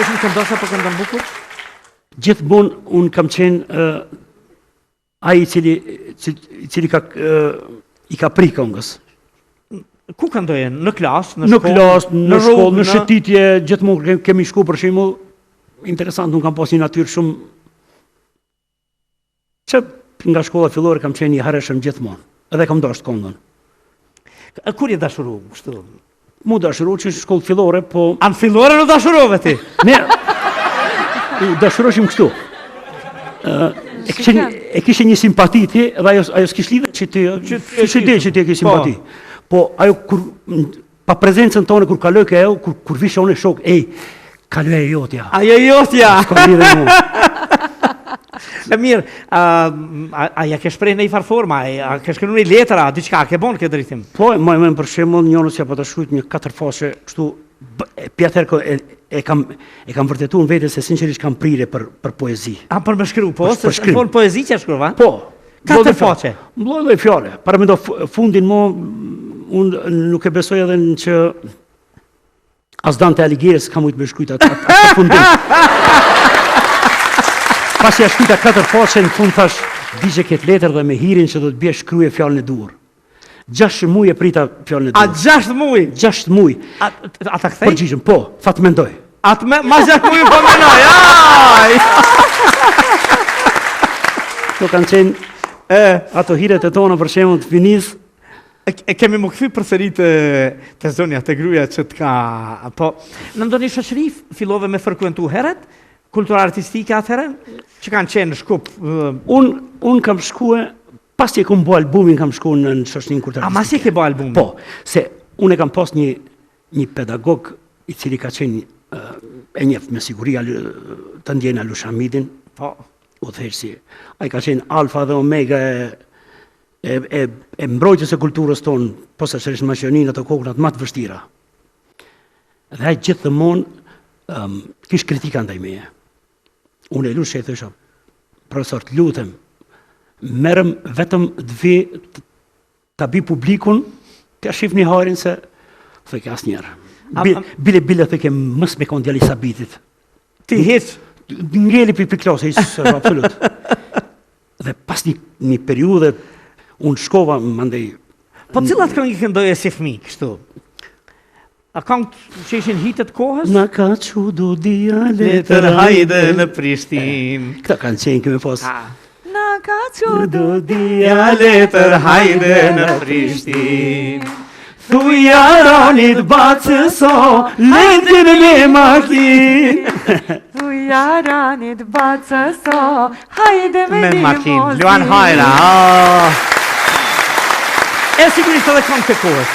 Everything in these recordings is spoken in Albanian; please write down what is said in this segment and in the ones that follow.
ishin këndosa për këndon bukur? Gjithmonë unë kam qenë ai i cili i ka pri këngës. Ku këndoje? Në klasë, në shkollë, në shëtitje, gjithmonë kemi shku për shembull. Interesant, unë kam pas një natyrë shumë që nga shkolla fillore kam qenë i harreshëm gjithmonë. Edhe kam dashur këngën. Kur je dashuru kështu? Mu dashuru që në shkollë fillore, po... Anë fillore në dashurove ti? Ne, dashuroshim kështu. E kishe një simpati ti, dhe ajo s'kish lidhe që ti, që ti e ke simpati. Po, ajo, pa prezencën tonë, kur kaloj ke ajo, kur vishe unë e shok, kaloj e jotja. Ajo jotja! S'ka lidhe mu. E mirë, a ja ke shprej në i farforma, a ke shkënu një letra, diqka, ke bon këtë dritim? Po, ma e për shembull njërës ja po të shkujt një 4 fashe, kështu, pjatër e kam vërtetu në vete se sinqerisht kam prire për poezi. A, për me shkru, po? Për shkrim. Për poezi që shkruva? Po. 4 faqe? Mbloj fjale. Para me do fundin mo, unë nuk e besoj edhe në që as Dante Alighieri s'ka mujtë me shkujt atë fundin. Pas ja shkujta 4 faqe, në fund thash, digje këtë letër dhe me hirin që do të bje shkruje fjallën e dur. 6 muj e prita fjallën e dur. A 6 muj? 6 muj. A ta kthej? Përgjigjëm, po, fatë mendoj. Ma 6 muj po menoj, aj! Kjo kanë qenë ato hiret e tonë për shembull të finiz. E kemi më këthy përsëri të zonja, të gruja që të ka... Po, në ndonjë shoqëri fillove me frekuentu heret? Kultura artistike atëherë, që kanë qenë në Shkup? Unë kam shkue, pas që e kom bo albumin, kam shku në shoqërinë kulturë artistike. A mas e ke bo albumin? Po, se unë e kam pas një pedagog i cili ka qenë e njef me siguri të ndjena Lushamidin. Po. U thejsh si, a i ka qenë alfa dhe omega e mbrojtjes e kulturës tonë, po se shërishë maqionin ato kokënat më të vështira. Dhe a i gjithë dhe mon, kish kritika ndaj meje. Unë e lushe e thësha, profesor, të lutem, merëm vetëm dve të bi publikun, të shif një harin se, thëke as njerë. Bile thëke mës me konë djali sabitit. Ti hiç? Ngeli për klasë, absolut. Dhe pas një periudhe, unë shkova, mandej... Po cilat këngë këndoje si fëmijë, kështu? A këngë që ishin hitet kohës? Na ka qudu dia letër hajde në Prishtinë. Këta kanë qenë këme pos. Na ka qudu dia letër hajde në Prishtinë. Thuja ranit bacëso, letin me makinë. Thuja ranit bacëso, hajde me makinë. Luan Hajra. E sigurisht edhe këngë të kohës.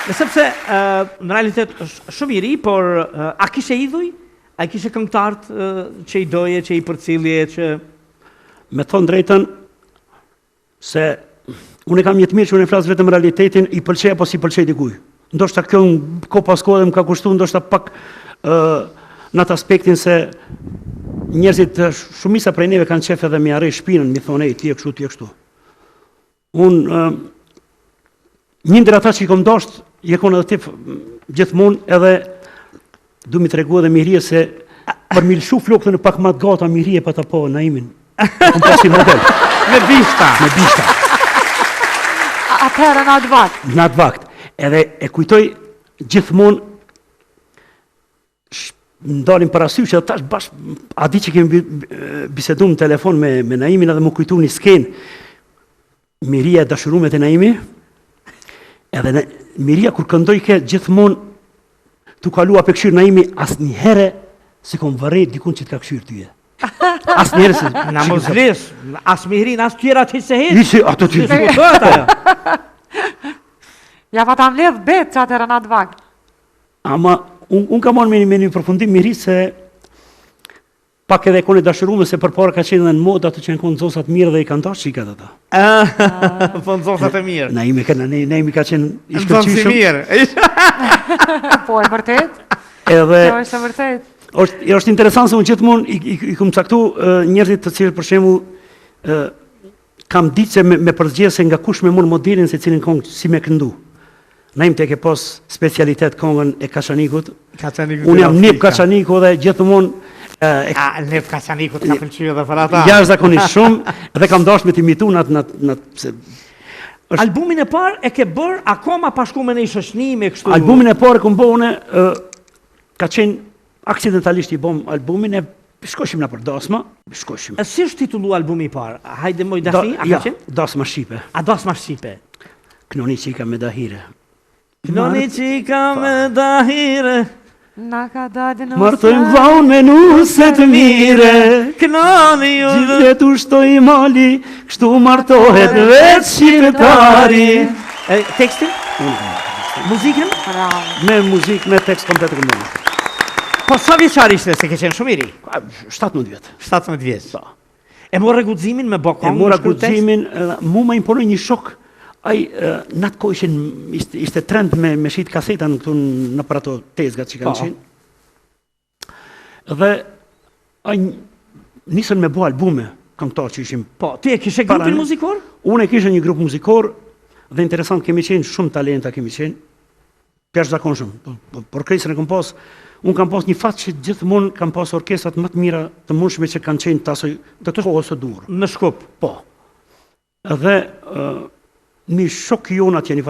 Sepse në realitet shumë i ri, por a kishe idhuj? A kishe këngëtartë që i doje, që i përcilje, që... Me thonë drejtën, se unë e kam një të mirë që unë e flasë vetëm realitetin, i pëlqej apo si pëlqej dikuj. Ndoshta kjo ko pas kohë dhe më ka kushtu, ndoshta pak në atë aspektin se njerëzit shumisa prej neve kanë qef edhe mi arrej shpinën, mi thonë, ti e kështu. Unë, një ndër ata që i kom dashtë, je konë edhe tip gjithmonë edhe du mi të regu edhe mirje se për mi lëshu flokëtën e pak matë gata mirje pa të po në imin. Kom pasi model. Me bishta. Me bishta. Atëherë në atë vakt. Në atë vakt. Edhe e kujtoj gjithmonë ndalim parasysh që tash bashkë, a di që kemi bisedu në telefon me Naimin edhe më kujtu një skenë Miria e dashurume të Naimi, edhe Miria kur këndoj ke gjithmonë tu kalua për këshirë Naimi, as një herë si kom vërrejt dikun që të ka këshirë tyje. As një herë se... Na mos vlis, as Mihrin, as tjera që se hitë. Isi, ato që... Ja pa ta mledh betë që atëherë në atë vakt. Ama, unë ka monë me një përfundim Mihri se pak edhe kone dashurume se përpara ka qenë dhe në modë ato që në konë nëzosat mirë dhe i kanë tash qikat ata. Po nëzosat e mirë. Naimi ka qenë i shkëllqyshëm. Nëzosat e mirë. Po e vërtet? Edhe... Kjo është e vërtet. është interesant se unë gjithmonë i këmë caktu njerëzit të cilë për shembull kam ditë se me përzgjedhje se nga kush me mund modelin se cilin këngë si me këndu. Na im të ke pos specialitet kongën e Kashanikut. Kaçanikut. Unë jam nip Kashaniku dhe gjithmonë Nip Kaçanikut ka pëlqyer edhe për ata. jashtëzakonisht shumë dhe kam dashur me t'imitu Albumin e parë e ke bërë akoma pa shku me një shoqëni me kështu. albumin e parë kom bëu unë ka qenë aksidentalisht I bom albumin e shkoshim na për dasma, shkoshim. Si është titullu albumi I parë? Hajde moj dashni, a ka qenë? Dasma Shqipe. A dasma Shqipe. Knoni qika me dahire. Knoni qika me dahire. Na ka dalë në Martojmë vllaun me nuse të mire. Knoni ju Gjithë të ushtoj mali, kështu martohet vetë shqiptari. Tekstin? Muzikën? Bravo. Me muzikë, me tekst komplet të këmbënë. Po sa vjeçar ishte se ke qenë shumë I ri? 17 vjetë. 17 vjeç. E morë guximin me E bokong. mora guximin, mu më imponoi një shok. Ai në atë kohë ishte trend me shit kaseta këtu në për ato tezgat që kanë qenë. Dhe ai nisën me bo albume këngëtar që ishim. Po, ti e kishe grupin muzikor? Unë e kisha një grup muzikor dhe interesant kemi qenë shumë talenta kemi qenë. Jashtëzakonshëm. Por orkestrën e kam pas, unë kam pas një fat që gjithmonë kam pas orkestrat më të mira të mundshme që kanë qenë të kohës së dur. Në Shkup. Po. Dhe një shok jon atje një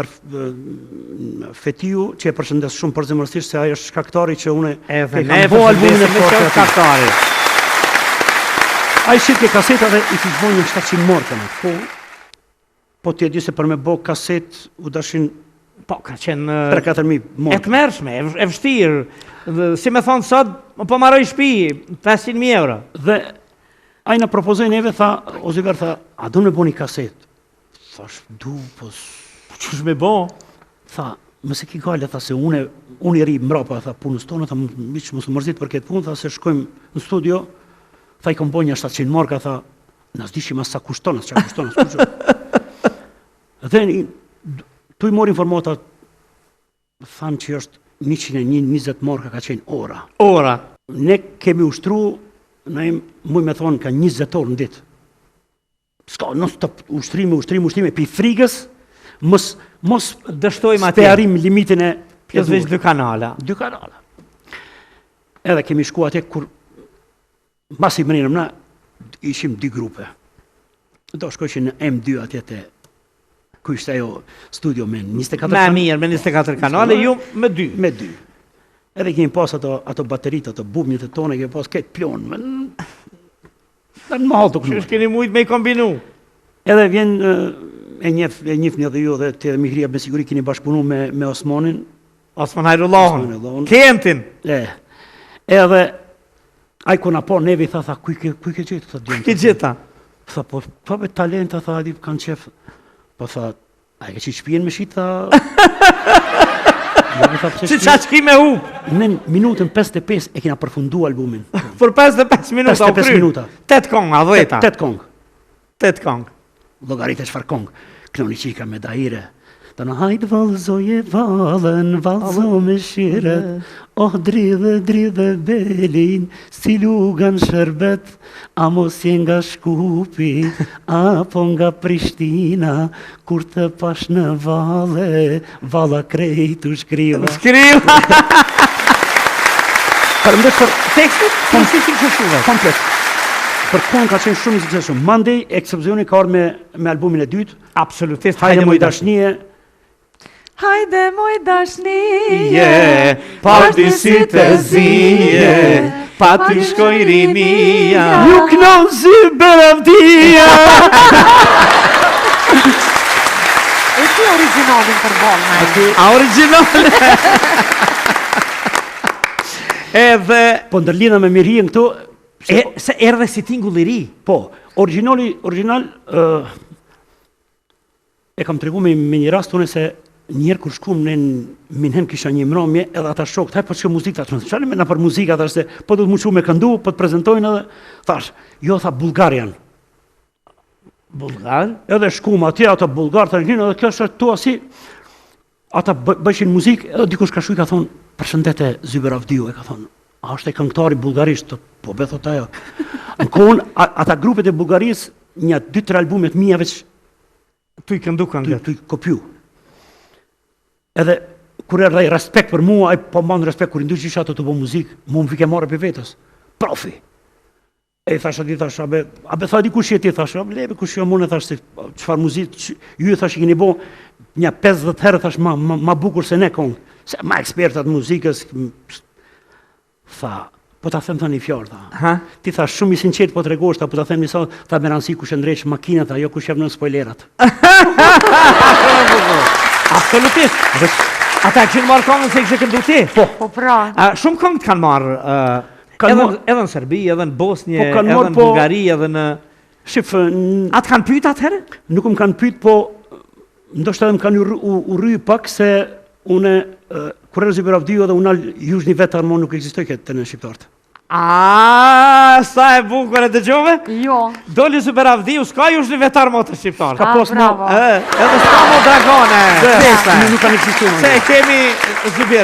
Fetiu që e përshëndes shumë përzemërsisht se ai është shkaktari që unë E kam bo albumin e parë. shkaktari. Ai shit ke kaseta dhe I fiksbon një 700 marka në. Po ti e di se për me bo kaset u dashin Po, ka qenë 3-4.000 e marka. të mërshme, e vështirë. Si me thonë sot, po marroj shtëpi, 500.000 euro. Dhe ai na propozoi neve tha, Oziver tha, a do me bo një kaset? Thash, du, po Qësh me bo? tha, mëse ki gale, tha se unë I ri mbrapa, tha punës tonë, tha miq mos u mërzit për këtë punë, tha se shkojmë në studio, tha I kom bo një 700 marka, tha, na s'dishim as sa kushton, as çka kushton, as kushton. Dhe tu I mor informata, thanë që është 120 marka ka qenë ora. Ora. Ne kemi ushtru, na muj me thonë ka 20 orë në ditë. Ska, non stop, ushtrime, pi frigës, mos Dështojmë te atje. arrim limitin e Pjesë veç 2 kanala. 2 kanala. Edhe kemi shku atje kur mbasi mrinëm na ishim 2 grupe. Do shkojshin në M2 atje te ku ishte ajo studio me 24 Me mirë, me 24 kanale, ju me 2. me 2. Edhe kemi pas ato bateritë, ato bubnjët e tona, kemi pas këtë plon. Në mahal të kënu. Që keni mujtë me I kombinu. Edhe vjen e njefni edhe ju dhe të Mihria me siguri keni bashkëpunu me Osmanin. Osman Hajrullahun. Osman Hajrullahun. Kentin. Edhe ai kur na po neve I tha kuj ke gjetë tha djemë. Ki gjitha. Tha po me talenta tha adi kanë qef. Po tha a e ke qitë shpijen me shit tha. Që qa që ki me hu? Në minutën 55 e kena përfundu albumin. Për 55 minuta u 55 kry. minuta. 8 konga, 10. 8 kong. 8 kong. Llogaritë çfarë kong. Knoni qika me dahire. Të në hajtë valzoje valën, valzo me shiret, oh dridhe belin, si lugan shërbet, a mos je nga Shkupi, apo nga Prishtina, kur të pash në vale, vala krejtu shkriva. Skriva. Përëndesh për Tekstit? Po si ti këshuve? komplet. Për kohën ka qenë shumë I suksesshëm. Mandej, Eksepsioni ka ardhur me albumin e dytë, Absolutisht. Hajde moj dashnie, Hajde moj dashni, pa ty si të zije, pa ty shkoj rinia. ju knozi beravdia. E ti originalin për bolë, me. A originale? Edhe, Po ndërlidha me Mirien këtu, se erdhe si tingull I ri. po, original, e kam tregu me një rast unë se njerë kur shkum në Minhen kisha një mbrëmje edhe ata shokët, haj po që muzikë, thash, çfarë me na për muzikë, thash se po do të më shumë me këndu, po të prezentojnë edhe, thash, jo tha Bullgarian. Bulgar? Edhe shkum atje, ata Bullgar të rinë, edhe kjo është tu asi, ata bëshin muzikë, edhe dikush ka shuj ka thonë, përshëndete Zyber Avdiu, e ka thonë, a është e këngëtari bulgarisht, po be thot ajo. Në kohën, ata grupet e Bullgarisë, një 2-3 albumet mia veç Tu I këndu këngët. tu kopju. Edhe kur erdhej respekt për mua, ai po mban respekt kur i ndyq isha ato të bëj muzikë, mua më vike marrë për vetës. Profi. E thash aty thash, abe tha dikush je ti thash, lebe kush jam unë thash se çfarë muzikë ju thash i keni bë një 50 herë thash ma bukur se ne kon. Se ma ekspertat muzikës tha, po ta them tani fjalë tha. Ti thash shumë i sinqert po tregosh ta po ta them sa tha me rëndësi kush e ndreq makinat ajo kush jep në spoilerat. Absolutisht. Ata kishin marrë këngën se kishe këndu ti? Po pra. Shumë këngë kanë marrë, edhe në Serbi, edhe në Bosnje, edhe në Bulgari, edhe në... Shif, atë kanë pyet atëherë? Nuk më kanë pyet, po ndoshta edhe më kanë urry pak se une, kur erë Zuberav-Dio dhe unal Južni vetar mo nuk ekzistoj këtë në shqiptartë. Sa e bukur e dëgjove? Jo. Doli Zuberav-Dio, s'ka Južni vetar mo të shqiptarë. Bravo. Edhe s'ka mo dragone. Nuk kanë ekzistuar. Se kemi Zubir.